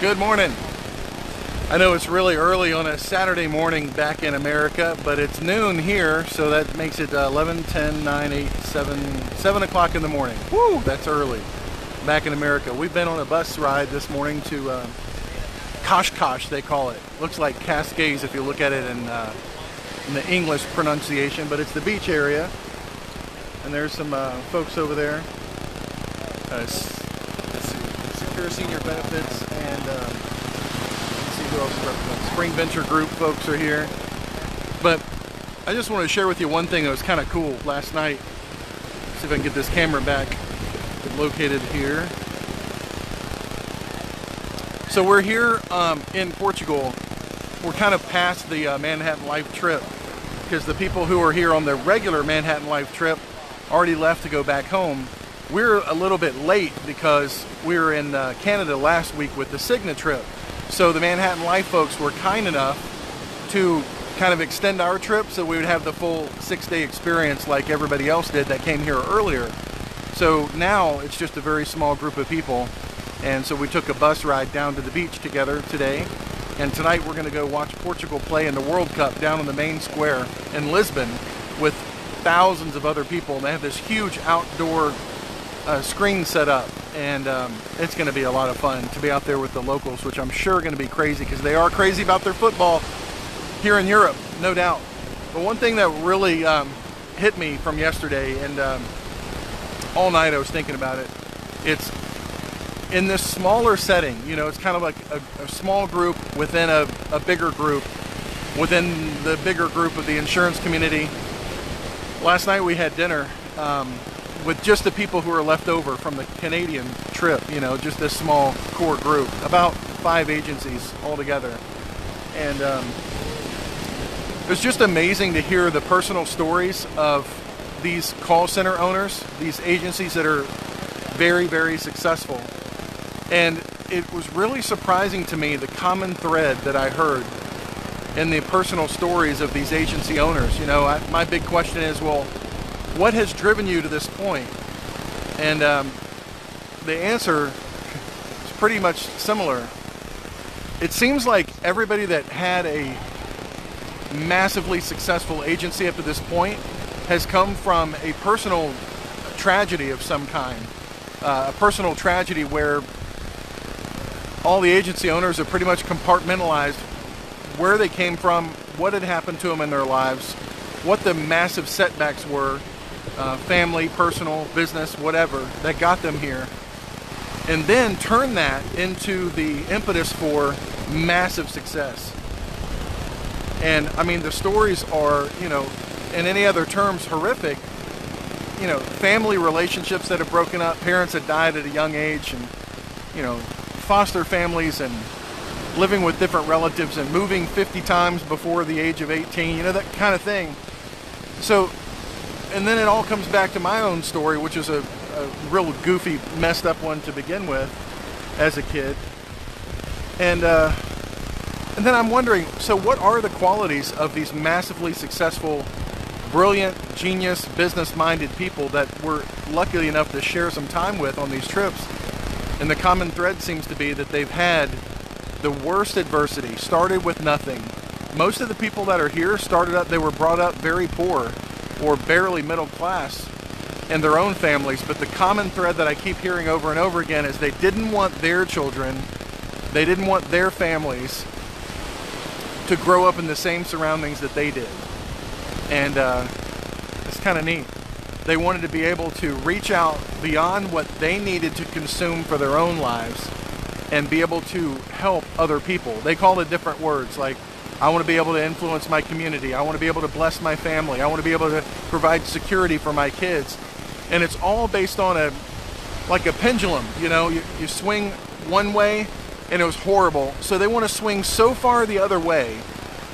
Good morning. I know it's really early on a Saturday morning back in America, but it's noon here, so that makes it 11, 10, 9, 8, 7 o'clock in the morning. Woo, that's early back in America. We've been on a bus ride this morning to Kosh, they call it. Looks like Cascades if you look at it in the English pronunciation, but it's the beach area. And there's some folks over there. Let's see, Secure Senior Benefits and let's see who else is represented. Spring Venture Group folks are here. But I just want to share with you one thing that was kind of cool last night. See if I can get this camera back located here. So we're here in Portugal. We're kind of past the Manhattan Life trip because the people who are here on the regular Manhattan Life trip already left to go back home. We're a little bit late because we were in Canada last week with the Cigna trip. So the Manhattan Life folks were kind enough to kind of extend our trip so we would have the full 6-day experience like everybody else did that came here earlier. So now it's just a very small group of people, and so we took a bus ride down to the beach together today, and tonight we're going to go watch Portugal play in the World Cup down on the main square in Lisbon with thousands of other people. And they have this huge outdoor screen set up, and it's going to be a lot of fun to be out there with the locals, which I'm sure are going to be crazy because they are crazy about their football here in Europe, no doubt. But one thing that really hit me from yesterday, and all night I was thinking about it, it's in this smaller setting, you know, it's kind of like a small group within a bigger group, within the bigger group of the insurance community. Last night we had dinner with just the people who are left over from the Canadian trip, you know, just this small core group, about 5 agencies altogether. And it was just amazing to hear the personal stories of these call center owners, these agencies that are very, very successful. And it was really surprising to me the common thread that I heard in the personal stories of these agency owners. You know, my big question is, well, what has driven you to this point? And the answer is pretty much similar. It seems like everybody that had a massively successful agency up to this point has come from a personal tragedy of some kind. A personal tragedy where all the agency owners have pretty much compartmentalized where they came from, what had happened to them in their lives, what the massive setbacks were, family, personal, business, whatever, that got them here, and then turn that into the impetus for massive success. And I mean, the stories are, you know, in any other terms, horrific. You know, family relationships that have broken up, parents that died at a young age, and, you know, foster families and living with different relatives and moving 50 times before the age of 18, you know, that kind of thing. So, and then it all comes back to my own story, which is a real goofy, messed up one to begin with as a kid. And then I'm wondering, so what are the qualities of these massively successful, brilliant, genius, business-minded people that we're lucky enough to share some time with on these trips? And the common thread seems to be that they've had the worst adversity, started with nothing. Most of the people that are here they were brought up very poor or barely middle class in their own families, but the common thread that I keep hearing over and over again is they didn't want their children, they didn't want their families to grow up in the same surroundings that they did. And it's kind of neat. They wanted to be able to reach out beyond what they needed to consume for their own lives and be able to help other people. They called it different words, like, I want to be able to influence my community. I want to be able to bless my family. I want to be able to provide security for my kids. And it's all based on like a pendulum, you know, you swing one way and it was horrible. So they want to swing so far the other way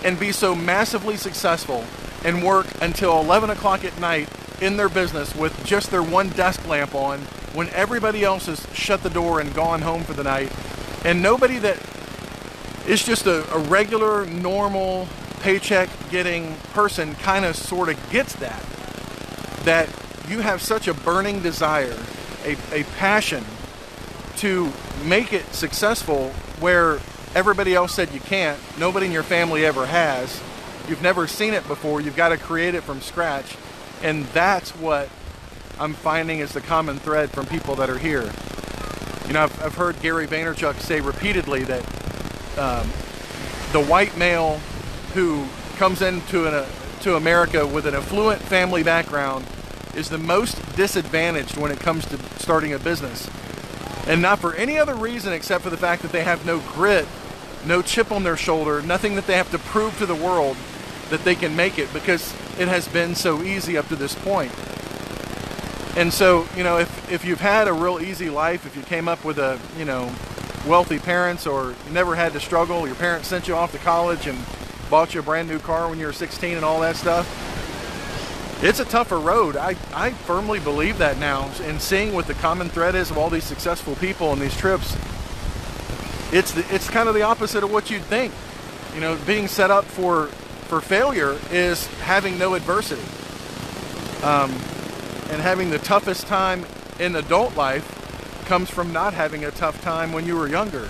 and be so massively successful and work until 11 o'clock at night in their business with just their one desk lamp on when everybody else has shut the door and gone home for the night. And nobody that is just a regular, normal, paycheck getting person kind of sort of gets that you have such a burning desire, a passion to make it successful where everybody else said you can't, nobody in your family ever has, you've never seen it before, you've got to create it from scratch. And that's what I'm finding is the common thread from people that are here. You know, I've heard Gary Vaynerchuk say repeatedly that the white male who comes into to America with an affluent family background is the most disadvantaged when it comes to starting a business. And not for any other reason except for the fact that they have no grit, no chip on their shoulder, nothing that they have to prove to the world that they can make it, because it has been so easy up to this point. And so, you know, if you've had a real easy life, if you came up with a, you know, wealthy parents, or you never had to struggle, your parents sent you off to college and bought you a brand new car when you were 16 and all that stuff, it's a tougher road. I firmly believe that now. And seeing what the common thread is of all these successful people on these trips, it's kind of the opposite of what you'd think. You know, being set up for failure is having no adversity. And having the toughest time in adult life comes from not having a tough time when you were younger.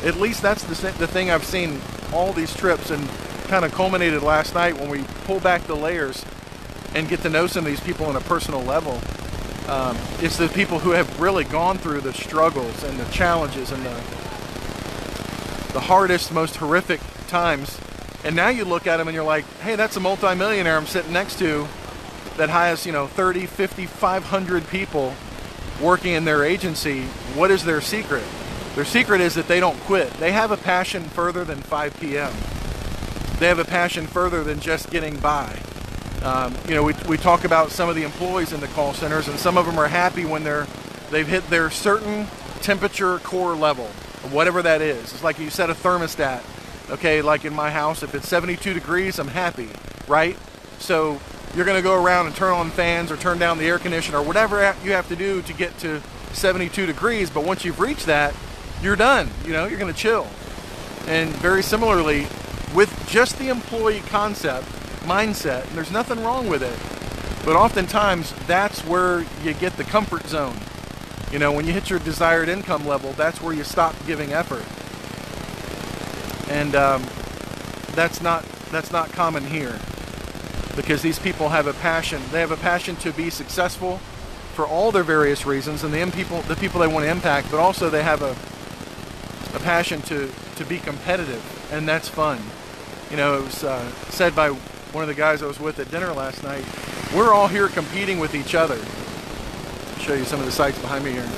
At least that's the thing I've seen all these trips, and kind of culminated last night when we pull back the layers and get to know some of these people on a personal level. It's the people who have really gone through the struggles and the challenges and the hardest, most horrific times. And now you look at them and you're like, hey, that's a multimillionaire I'm sitting next to that has, you know, 30, 50, 500 people working in their agency. What is their secret? Their secret is that they don't quit. They have a passion further than 5 p.m. They have a passion further than just getting by. You know, we talk about some of the employees in the call centers, and some of them are happy when they've hit their certain temperature core level, whatever that is. It's like you set a thermostat. Okay, like in my house, if it's 72 degrees, I'm happy, right? So you're going to go around and turn on fans or turn down the air conditioner or whatever you have to do to get to 72 degrees. But once you've reached that, you're done. You know, you're going to chill. And very similarly, with just the employee concept, mindset, and there's nothing wrong with it. But oftentimes, that's where you get the comfort zone. You know, when you hit your desired income level, that's where you stop giving effort. And that's not common here, because these people have a passion. They have a passion to be successful for all their various reasons, and the people they want to impact. But also they have a passion to be competitive, and that's fun. You know, it was said by one of the guys I was with at dinner last night, we're all here competing with each other. I'll show you some of the sites behind me here.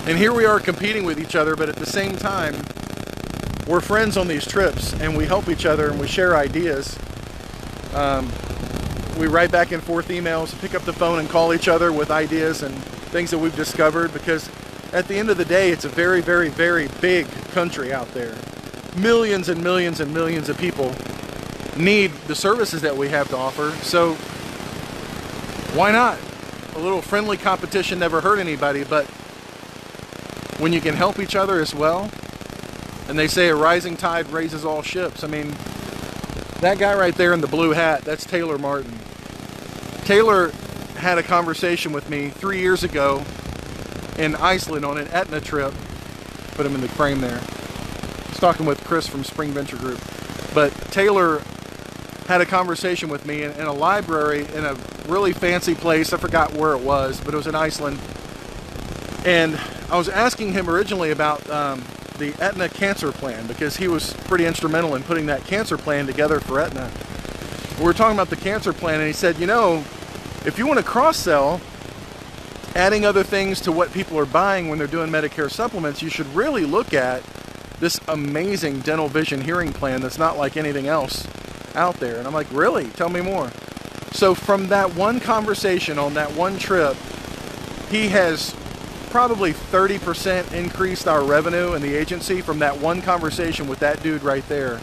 And here we are competing with each other, but at the same time, we're friends on these trips, and we help each other, and we share ideas. We write back and forth emails, pick up the phone and call each other with ideas and things that we've discovered, because at the end of the day, it's a very, very, very big country out there. Millions and millions and millions of people need the services that we have to offer, so why not? A little friendly competition never hurt anybody, but when you can help each other as well, and they say a rising tide raises all ships. I mean, that guy right there in the blue hat, that's Taylor Martin. Taylor had a conversation with me 3 years ago in Iceland on an Aetna trip. Put him in the frame there. I was talking with Chris from Spring Venture Group. But Taylor had a conversation with me in a library in a really fancy place. I forgot where it was, but it was in Iceland. And I was asking him originally about the Aetna cancer plan, because he was pretty instrumental in putting that cancer plan together for Aetna. We were talking about the cancer plan, and he said, you know, if you want to cross-sell, adding other things to what people are buying when they're doing Medicare supplements, you should really look at this amazing dental vision hearing plan that's not like anything else out there. And I'm like, really? Tell me more. So from that one conversation on that one trip, he has probably 30% increased our revenue in the agency from that one conversation with that dude right there.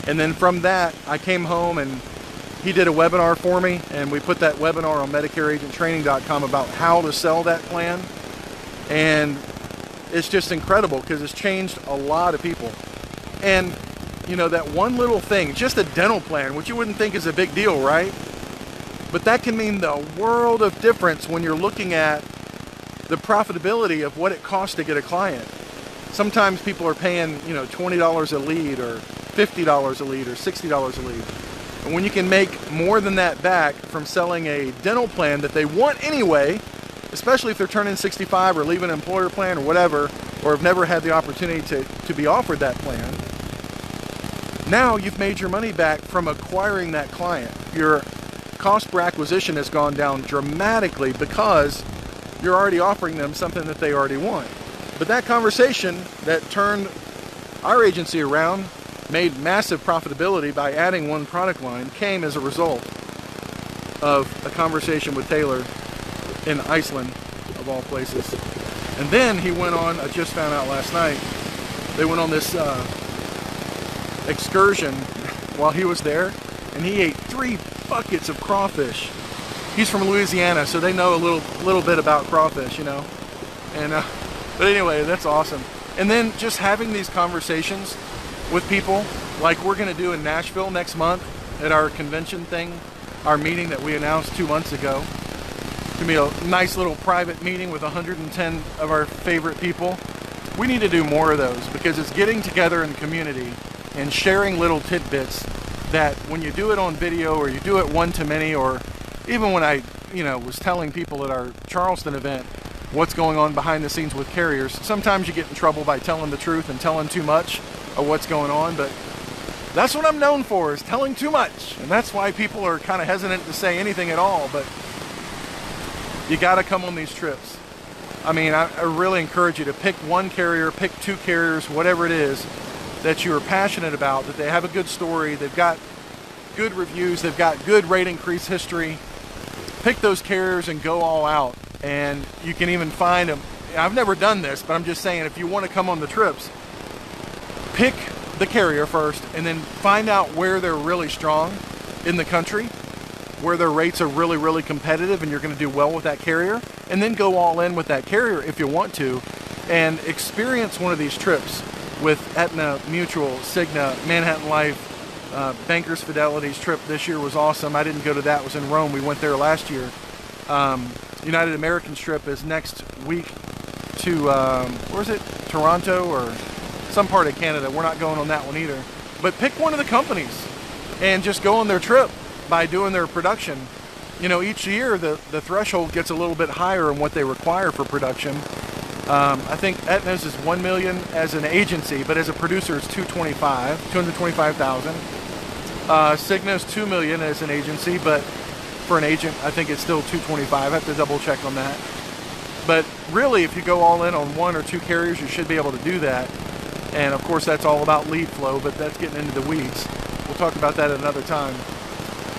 And then from that, I came home and he did a webinar for me, and we put that webinar on MedicareAgentTraining.com about how to sell that plan. And it's just incredible, because it's changed a lot of people. And you know, that one little thing, just a dental plan, which you wouldn't think is a big deal, right? But that can mean the world of difference when you're looking at the profitability of what it costs to get a client. Sometimes people are paying, you know, $20 a lead or $50 a lead or $60 a lead. And when you can make more than that back from selling a dental plan that they want anyway, especially if they're turning 65 or leaving an employer plan or whatever, or have never had the opportunity to be offered that plan, now you've made your money back from acquiring that client. Your cost per acquisition has gone down dramatically because you're already offering them something that they already want. But that conversation that turned our agency around, made massive profitability by adding one product line, came as a result of a conversation with Taylor in Iceland, of all places. And then he went on, I just found out last night, they went on this excursion while he was there, and he ate 3 buckets of crawfish. He's from Louisiana, so they know a little bit about crawfish, you know. And but anyway, that's awesome. And then just having these conversations with people, like we're going to do in Nashville next month at our convention thing, our meeting that we announced 2 months ago. It's going to be a nice little private meeting with 110 of our favorite people. We need to do more of those because it's getting together in the community and sharing little tidbits that when you do it on video or you do it one-to-many, or even when I, was telling people at our Charleston event what's going on behind the scenes with carriers, sometimes you get in trouble by telling the truth and telling too much of what's going on, but that's what I'm known for, is telling too much. And that's why people are kind of hesitant to say anything at all, but you got to come on these trips. I mean, I really encourage you to pick one carrier, pick 2 carriers, whatever it is that you are passionate about, that they have a good story, they've got good reviews, they've got good rate increase history. Pick those carriers and go all out. And you can even find them. I've never done this, but I'm just saying, if you want to come on the trips, pick the carrier first and then find out where they're really strong in the country, where their rates are really, really competitive and you're going to do well with that carrier, and then go all in with that carrier if you want to, and experience one of these trips with Aetna, Mutual, Cigna, Manhattan Life. Bankers Fidelity's trip this year was awesome. I didn't go to that, it was in Rome. We went there last year. United American's trip is next week to, where is it? Toronto or some part of Canada. We're not going on that one either. But pick one of the companies and just go on their trip by doing their production. Each year the threshold gets a little bit higher in what they require for production. I think Aetna's is $1 million as an agency, but as a producer it's $225,000. Cigna's $2 million as an agency, but for an agent I think it's still $225,000. I have to double check on that. But really, if you go all in on 1 or 2 carriers, you should be able to do that. And of course that's all about lead flow, but that's getting into the weeds. We'll talk about that at another time.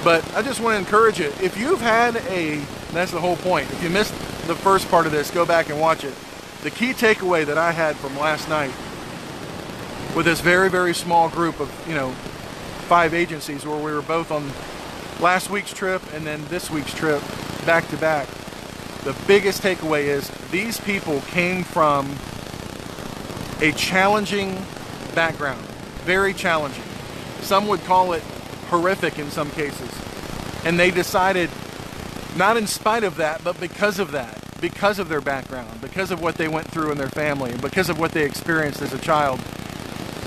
But I just want to encourage you, if you've had that's the whole point. If you missed the first part of this, go back and watch it. The key takeaway that I had from last night with this very, very small group of, 5 agencies, where we were both on last week's trip and then this week's trip back to back. The biggest takeaway is these people came from a challenging background, very challenging. Some would call it horrific in some cases. And they decided, not in spite of that, but because of that, because of their background, because of what they went through in their family, and because of what they experienced as a child,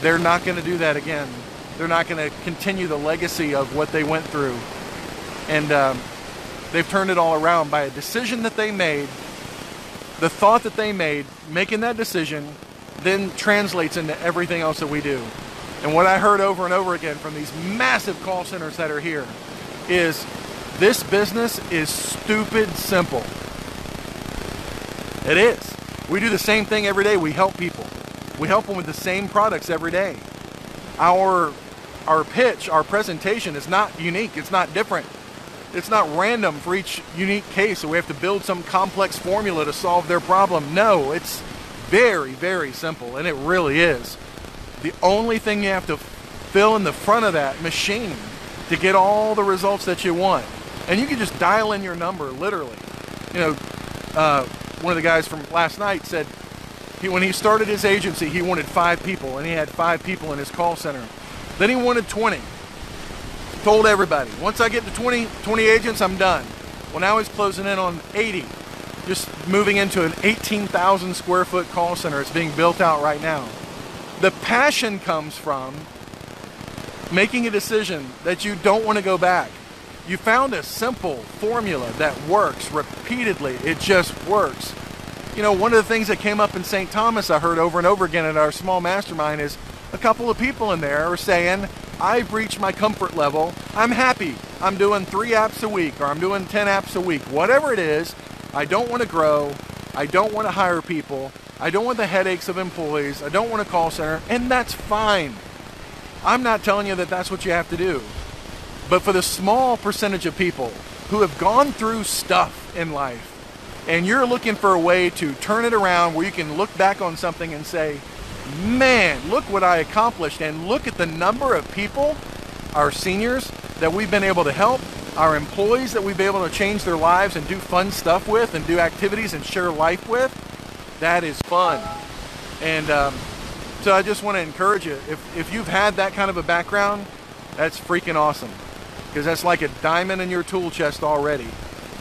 they're not going to do that again. They're not going to continue the legacy of what they went through. And they've turned it all around by a decision that they made. The thought that they made, making that decision, then translates into everything else that we do. And what I heard over and over again from these massive call centers that are here is, this business is stupid simple. It is. We do the same thing every day. We help people. We help them with the same products every day. Our pitch, our presentation is not unique. It's not different. It's not random for each unique case, so we have to build some complex formula to solve their problem. No, it's very, very simple, and it really is. The only thing you have to fill in the front of that machine to get all the results that you want. And you can just dial in your number, literally. One of the guys from last night said when he started his agency, he wanted 5 people, and he had 5 people in his call center. Then he wanted 20. Told everybody, once I get to 20 agents, I'm done. Well, now he's closing in on 80. Just moving into an 18,000 square foot call center. It's being built out right now. The passion comes from making a decision that you don't want to go back. You found a simple formula that works repeatedly. It just works. You know, one of the things that came up in St. Thomas I heard over and over again at our small mastermind is a couple of people in there are saying, I've reached my comfort level. I'm happy. I'm doing 3 apps a week, or I'm doing 10 apps a week. Whatever it is, I don't want to grow. I don't want to hire people. I don't want the headaches of employees. I don't want a call center, and that's fine. I'm not telling you that that's what you have to do. But for the small percentage of people who have gone through stuff in life, and you're looking for a way to turn it around where you can look back on something and say, man, look what I accomplished, and look at the number of people, our seniors, that we've been able to help, our employees that we've been able to change their lives and do fun stuff with and do activities and share life with. That is fun. And so I just want to encourage you, if you've had that kind of a background, that's freaking awesome, because that's like a diamond in your tool chest already.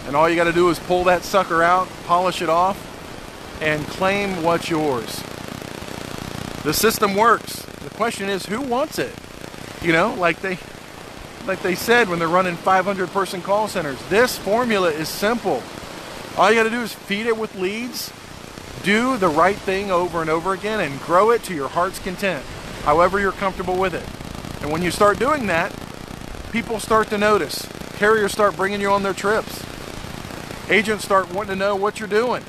And all you got to do is pull that sucker out, polish it off, and claim what's yours. The system works. The question is, who wants it? You know, like they said when they're running 500-person call centers, this formula is simple. All you got to do is feed it with leads, do the right thing over and over again, and grow it to your heart's content, however you're comfortable with it. And when you start doing that, people start to notice. Carriers start bringing you on their trips. Agents start wanting to know what you're doing.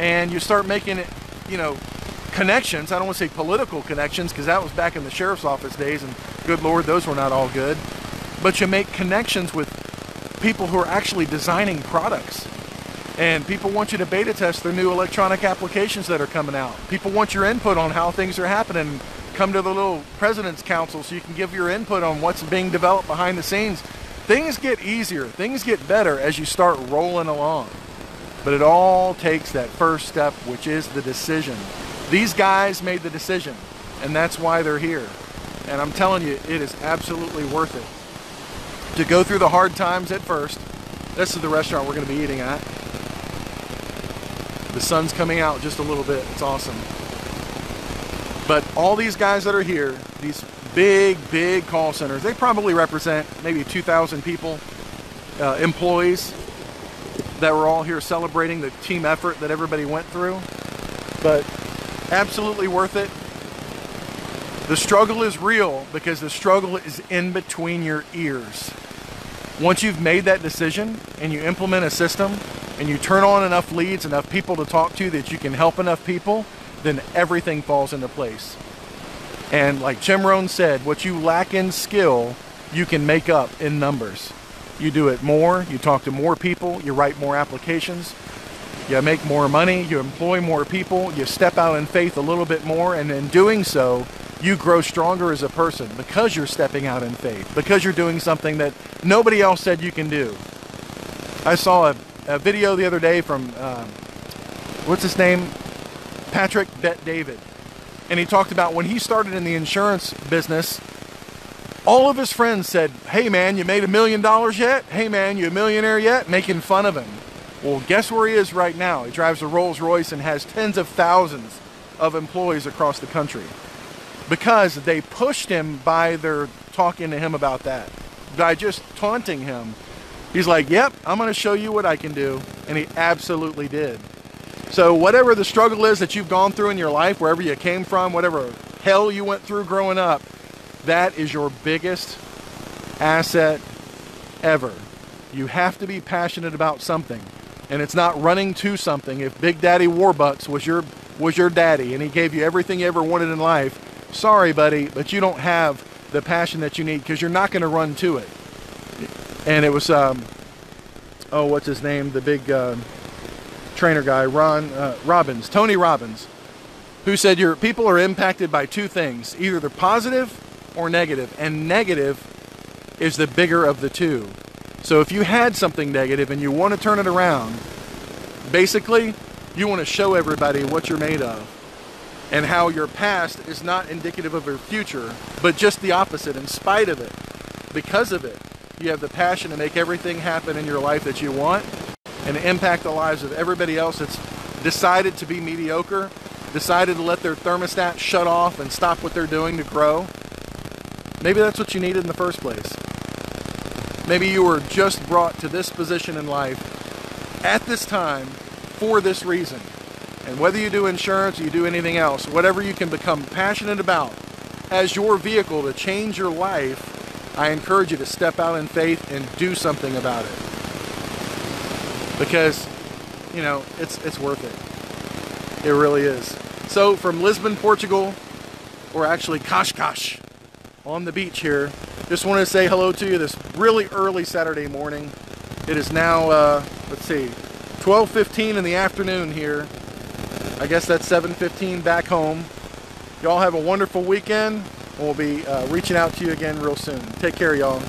And you start making it, you know, connections. I don't want to say political connections, because that was back in the sheriff's office days, and good Lord, those were not all good. But you make connections with people who are actually designing products. And people want you to beta test their new electronic applications that are coming out. People want your input on how things are happening. Come to the little President's Council so you can give your input on what's being developed behind the scenes. Things get easier, things get better as you start rolling along. But it all takes that first step, which is the decision. These guys made the decision, and that's why they're here. And I'm telling you, it is absolutely worth it to go through the hard times at first. This is the restaurant we're going to be eating at. The sun's coming out just a little bit. It's awesome. But all these guys that are here, these big call centers, they probably represent maybe 2,000 people, employees that were all here celebrating the team effort that everybody went through. But absolutely worth it. The struggle is real, because the struggle is in between your ears. Once you've made that decision and you implement a system and you turn on enough leads, enough people to talk to that you can help enough people, then everything falls into place. And like Jim Rohn said, what you lack in skill, you can make up in numbers. You do it more, you talk to more people, you write more applications, you make more money, you employ more people, you step out in faith a little bit more, and in doing so, you grow stronger as a person because you're stepping out in faith, because you're doing something that nobody else said you can do. I saw a video the other day from, what's his name? Patrick Bet-David. And he talked about when he started in the insurance business, all of his friends said, hey man, you made $1 million yet? Hey man, you a millionaire yet? Making fun of him. Well, guess where he is right now? He drives a Rolls Royce and has tens of thousands of employees across the country. Because they pushed him by their talking to him about that. By just taunting him. He's like, yep, I'm going to show you what I can do. And he absolutely did. So whatever the struggle is that you've gone through in your life, wherever you came from, whatever hell you went through growing up, that is your biggest asset ever. You have to be passionate about something. And it's not running to something. If Big Daddy Warbucks was your daddy and he gave you everything you ever wanted in life, sorry buddy, but you don't have the passion that you need, because you're not going to run to it. And it was, what's his name? The big trainer guy, Tony Robbins, who said your people are impacted by two things. Either they're positive or negative. And negative is the bigger of the two. So if you had something negative and you want to turn it around, basically, you want to show everybody what you're made of. And how your past is not indicative of your future, but just the opposite. In spite of it, because of it, you have the passion to make everything happen in your life that you want. and impact the lives of everybody else that's decided to be mediocre, decided to let their thermostat shut off and stop what they're doing to grow. Maybe that's what you needed in the first place. Maybe you were just brought to this position in life at this time for this reason. And whether you do insurance or you do anything else, whatever you can become passionate about as your vehicle to change your life, I encourage you to step out in faith and do something about it. Because, you know, it's worth it. It really is. So from Lisbon, Portugal, or actually Cascais on the beach here, just wanted to say hello to you this really early Saturday morning. It is now, let's see, 12:15 in the afternoon here. I guess that's 7:15 back home. Y'all have a wonderful weekend. We'll be reaching out to you again real soon. Take care, y'all.